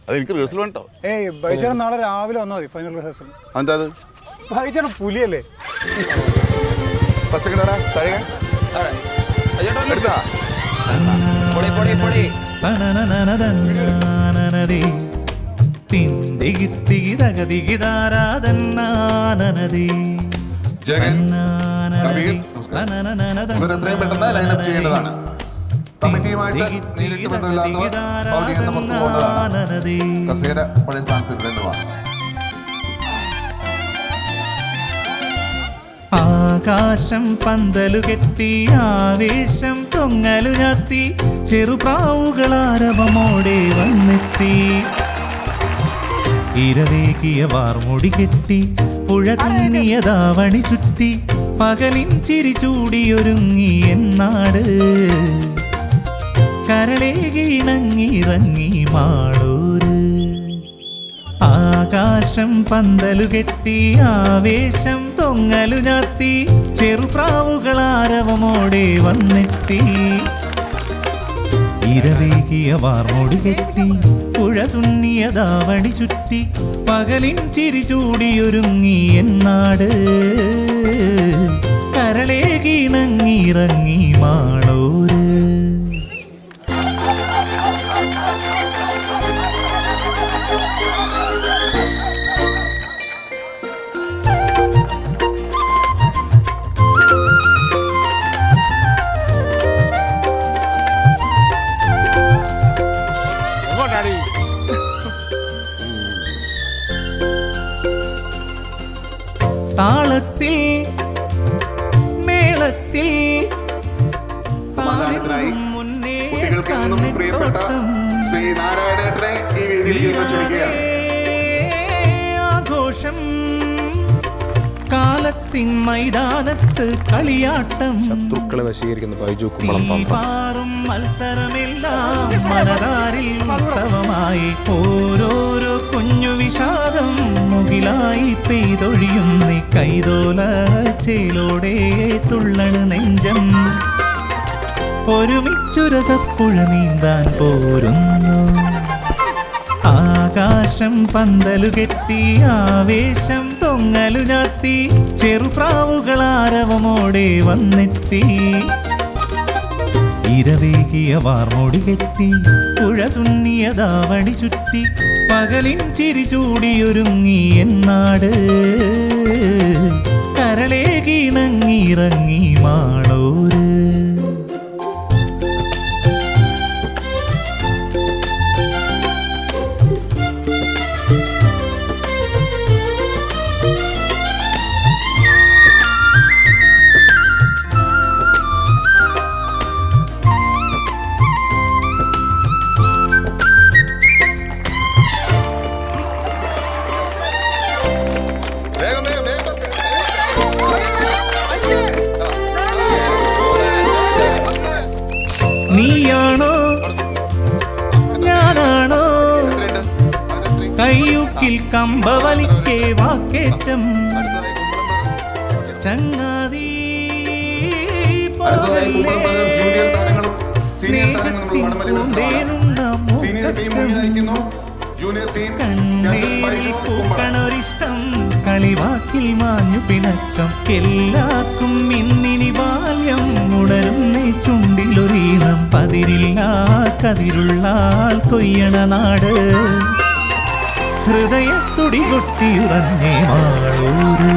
അത് എനിക്ക് റിഹേഴ്സൽ വേണ്ടോ? ബൈച്ചേട്ടൻ നാളെ രാവിലെ വന്നാൽ മതി ഫൈനൽ റിഹേഴ്സൽ. എന്താ അത്? ബൈച്ചേട്ടൻ പുലിയല്ലേ? ഫസ്റ്റ് എടുത്താ ജഗൻ ഇവരെത്രയും പെട്ടെന്ന് ലൈനപ്പ് ചെയ്യേണ്ടതാണ്. കമ്മിറ്റിയുമായിട്ട് നേരിട്ട് ബന്ധമില്ലാത്തവർ പൗഡിയിൽ നിന്ന് പുറത്തു പോകേണ്ടതാണ്. കസേര പഴയ സ്ഥാനത്ത് ഇടേണ്ടതാണ്. ആകാശം പന്തലു കെട്ടി ആവേശം തൊങ്ങലു ഞാത്തി ചെറുപ്രാവുകളാരവമോടെ വന്നെത്തി. ഇരവേകിയ വാർമുടി കെട്ടി പുഴ തുന്നിയതാവണി ചുറ്റി പകലിൻ ചിരി ചൂടിയൊരുങ്ങി എന്നാട്. കരളേകിണങ്ങിറങ്ങി മാളൂര്. ആകാശം പന്തലു കെട്ടി ആവേശം തൊങ്ങലു ഞാത്തി ചെറുപ്രാവുകളാരവമോടെ വന്നെത്തി. ഇരവേകിയ വാർമൊടി കെട്ടി പുഴ തുന്നിയതാവണി ചുറ്റി പകലിൻ ചിരി ചൂടിയൊരുങ്ങി എന്നാട്. കരളേകിണങ്ങിറങ്ങി മാളൂര്. താളത്തിൽ മേളത്തിൽ ആഘോഷം കാലത്തിൻ മൈതാനത്ത് കളിയാട്ടം. ശത്രുക്കളെ വശീകരിക്കുന്ന പാറും മത്സരമെല്ലാം മനതാരിൽ ഉത്സവമായി. ഓരോരോ കുഞ്ഞു വിഷാദം മുകിലായി പെയ്തൊഴിയുന്ന കൈതോല ചേലോടെ തുള്ളണ് നെഞ്ചം. ഒരുമിച്ചുരസപ്പുഴ നീന്താൻ പോരുന്നു. ആകാശം പന്തലു കെട്ടി ആവേശം തൊങ്ങലു ഞാത്തി ചെറുപ്രാവുകളാരവമോടെ വന്നെത്തി. ഇരവേകിയ വാർമൊടി കെട്ടി പുഴ തുന്നിയതാവണി ചുറ്റി പകലിൻ ചിരി ചൂടിയൊരുങ്ങി എന്നാട്. കരളേകിണങ്ങിറങ്ങി മാളൂര്. നീയാണോ ഞാനാണോ കയ്യൂക്കിൽ കമ്പവലിക്കേ വാക്കേറ്റം. ചങ്ങാതി സ്നേഹത്തിൻ പൂന്തേനുണ്ട കണ്ണേരിൽ പൂക്കണൊരിഷ്ടം കളിവാക്കിൽ മാഞ്ഞു പിണക്കം. എല്ലാവർക്കും ഇന്നിനി ബാല്യം ഉണരുന്നേ ചുണ്ടിലൊരീണം. പതിരില്ല കതിരുള്ളാൽ കൊയ്യണ നാട്. ഹൃദയത്തുടി കൊട്ടിയുറഞ്ഞേ മാളൂര്.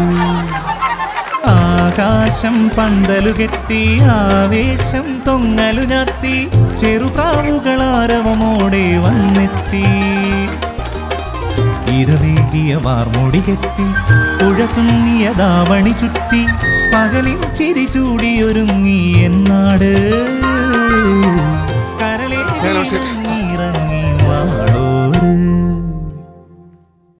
ആകാശം പന്തലു കെട്ടി ആവേശം തൊങ്ങലു ഞാത്തി ചെറുപ്രാവുകളാരവമോടെ വന്നെത്തി. ഇരവേകിയ വാർമൊടി കെട്ടി പുഴ തുന്നിയതാവണി ചുറ്റി പകലിൻ ചിരി ചൂടിയൊരുങ്ങി